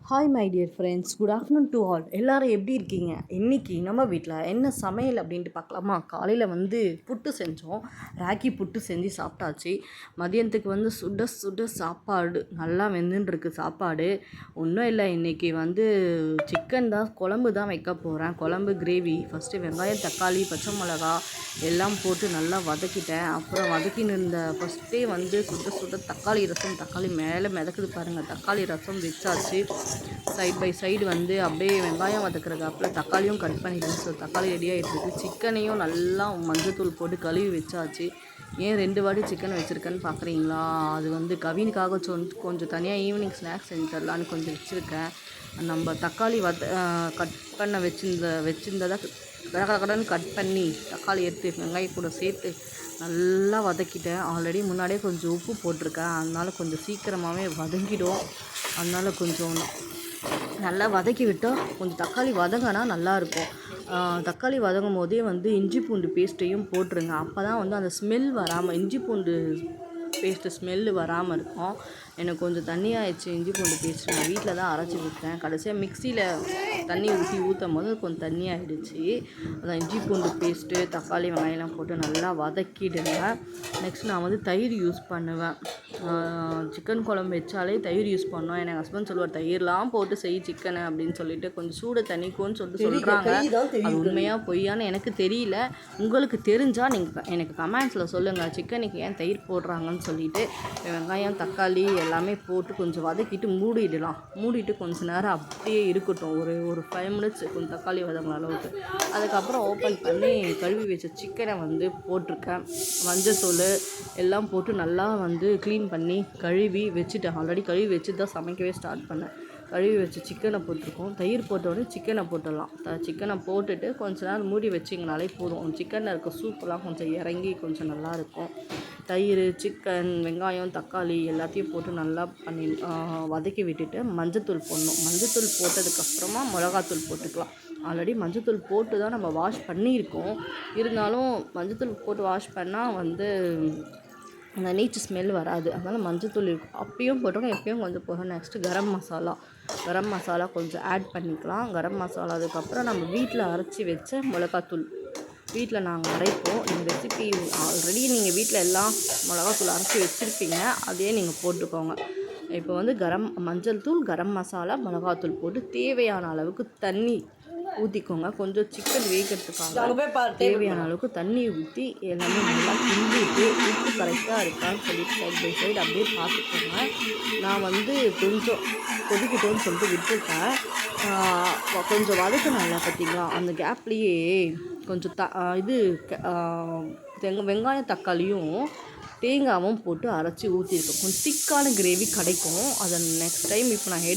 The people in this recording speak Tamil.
Hi my dear friends, good afternoon to all. எல்லோரும் எப்படி இருக்கீங்க? இன்றைக்கி நம்ம வீட்டில் என்ன சமையல் அப்படின்ட்டு பார்க்கலாமா? காலையில் புட்டு செஞ்சோம். ராகி புட்டு செஞ்சு சாப்பிட்டாச்சு. மதியானத்துக்கு சுட சுட சாப்பாடு, நல்லா வெந்துட்டுருக்கு சாப்பாடு. ஒன்றும் இல்லை, இன்றைக்கி சிக்கன் தான், குழம்பு தான் வைக்க போகிறேன். குழம்பு கிரேவி. ஃபஸ்ட்டு வெங்காயம், தக்காளி, பச்சை மிளகா எல்லாம் போட்டு நல்லா வதக்கிட்டேன். அப்புறம் வதக்கின்னு இருந்த ஃபஸ்ட்டே சுட சுட தக்காளி ரசம், தக்காளி மேலே மிதக்குது பாருங்கள். தக்காளி ரசம் வச்சாச்சு. சைட் பை சைடு அப்படியே வெங்காயம் வதக்கிற கேப்பில் தக்காளியும் கட் பண்ணிட்டேன். ஸோ தக்காளி ரெடி ஆகிட்டுருக்கு. சிக்கனையும் நல்லா மஞ்சத்தூள் போட்டு கழுவி வச்சாச்சு. ஏன் 2 வாட்டி சிக்கன் வச்சுருக்கேன்னு பார்க்குறீங்களா? அது கவினுக்காக கொஞ்சம் தனியாக ஈவினிங் ஸ்நாக்ஸ் செஞ்சு தரலான்னு கொஞ்சம் வச்சுருக்கேன். நம்ம தக்காளி கட் பண்ண வச்சுருந்ததை கடன்னு கட் பண்ணி தக்காளி எடுத்து வெங்காயம் கூட சேர்த்து நல்லா வதக்கிட்டேன். ஆல்ரெடி முன்னாடியே கொஞ்சம் உப்பு போட்டிருக்கேன், அதனால் கொஞ்சம் சீக்கிரமாகவே வதங்கிடும். அதனால் கொஞ்சம் நல்லா வதக்கி விட்டால் கொஞ்சம் தக்காளி வதங்கினா நல்லாயிருக்கும். தக்காளி வதங்கும் போதே இஞ்சி பூண்டு பேஸ்ட்டையும் போட்டுருங்க. அப்போ தான் அந்த ஸ்மெல் வராமல், இஞ்சி பூண்டு பேஸ்ட்டு ஸ்மெல்லு வராமல் இருக்கும். எனக்கு கொஞ்சம் தண்ணி ஆயிடுச்சு. இஞ்சி பூண்டு பேஸ்ட்டு நான் வீட்டில் தான் அரைச்சி விட்டேன். கடைசியாக மிக்சியில் தண்ணி ஊற்றும் போது கொஞ்சம் தண்ணி ஆகிடுச்சு. அதான் இஞ்சி பூண்டு பேஸ்ட்டு, தக்காளி, வெங்காயம்லாம் போட்டு நல்லா வதக்கிடுங்க. நெக்ஸ்ட் நான் தயிர் யூஸ் பண்ணுவேன். சிக்கன் குழம்பு வச்சாலே தயிர் யூஸ் பண்ணோம். என் ஹஸ்பண்ட் சொல்லுவார், தயிர்லாம் போட்டு செய் சிக்கனை அப்படின்னு சொல்லிட்டு, கொஞ்சம் சூடு தண்ணிக்கும்னு சொல்கிறாங்க. அது உண்மையாக பொய்யான்னு எனக்கு தெரியல. உங்களுக்கு தெரிஞ்சால் நீங்கள் எனக்கு கமெண்ட்ஸில் சொல்லுங்கள், சிக்கனுக்கு ஏன் தயிர் போடுறாங்கன்னு சொல்லிட்டு. வெங்காயம், தக்காளி எல்லாமே போட்டு கொஞ்சம் வதக்கிட்டு மூடிடலாம். மூடிட்டு கொஞ்சம் நேரம் அப்படியே இருக்கட்டும். ஒரு 5 மினிட்ஸ் கொஞ்சம் தக்காளி வதங்கின அளவுக்கு. அதுக்கப்புறம் ஓப்பன் பண்ணி கழுவி வச்ச சிக்கனை போட்டிருக்கேன். மஞ்சத்தூள் எல்லாம் போட்டு நல்லா க்ளீன் பண்ணி கழுவி வச்சுட்டேன். ஆல்ரெடி கழுவி வச்சு தான் சமைக்கவே ஸ்டார்ட் பண்ணேன். கழுவி வச்சு சிக்கனை போட்டிருக்கோம். தயிர் போட்டோடனே சிக்கனை போட்டுடலாம். சிக்கனை போட்டுட்டு கொஞ்சம் நேரம் மூடி வச்சிங்கனாலே போதும். சிக்கனில் இருக்க சூப்பெல்லாம் கொஞ்சம் இறங்கி கொஞ்சம் நல்லாயிருக்கும். தயிர், சிக்கன், வெங்காயம், தக்காளி எல்லாத்தையும் போட்டு நல்லா வதக்கி விட்டுட்டு மஞ்சத்தூள் போடணும். மஞ்சத்தூள் போட்டதுக்கப்புறமா மிளகாத்தூள் போட்டுக்கலாம். ஆல்ரெடி மஞ்சத்தூள் போட்டு தான் நம்ம வாஷ் பண்ணியிருக்கோம். இருந்தாலும் மஞ்சத்தூள் போட்டு வாஷ் பண்ணால் அந்த நீச்சு ஸ்மெல் வராது. அதனால் மஞ்சத்தூள் இருக்கும். அப்பயும் போட்டோம், எப்பயும் கொஞ்சம் போடணும். நெக்ஸ்ட்டு கரம் மசாலா கொஞ்சம் ஆட் பண்ணிக்கலாம். கரம் மசாலா அதுக்கப்புறம் நம்ம வீட்டில் அரைச்சி வச்ச மிளகாத்தூள். வீட்டில் நாங்கள் அரைப்போம். இந்த ரெசிபி ஆல்ரெடி நீங்கள் வீட்டில் எல்லாம் மிளகாத்தூள் அரைச்சி வச்சுருப்பீங்க, அதையே நீங்கள் போட்டுக்கோங்க. இப்போ மஞ்சள் தூள், கரம் மசாலா, மிளகாத்தூள் போட்டு தேவையான அளவுக்கு தண்ணி ஊற்றிக்கோங்க. கொஞ்சம் சிக்கன் வேகிறதுக்காக தேவையான அளவுக்கு தண்ணி ஊற்றி எல்லாமே நல்லா கிண்டிட்டு உப்பு கரெக்டாக இருக்கான்னு சொல்லிட்டு சைட் பை சைடு அப்படியே பார்த்துக்கோங்க. நான் கொஞ்சம் கொதிக்கிட்டோன்னு சொல்லிட்டு விட்டுருக்கேன். கொஞ்சம் வதக்கினால பார்த்தீங்களா, அந்த கேப்லேயே கொஞ்சம் வெங்காயம், தக்காளியும் தேங்காயும் போட்டு அரைச்சி ஊற்றிருக்கேன். கொஞ்சம் திக்கான கிரேவி கிடைக்கும். அதை நெக்ஸ்ட் டைம் இப்போ நான்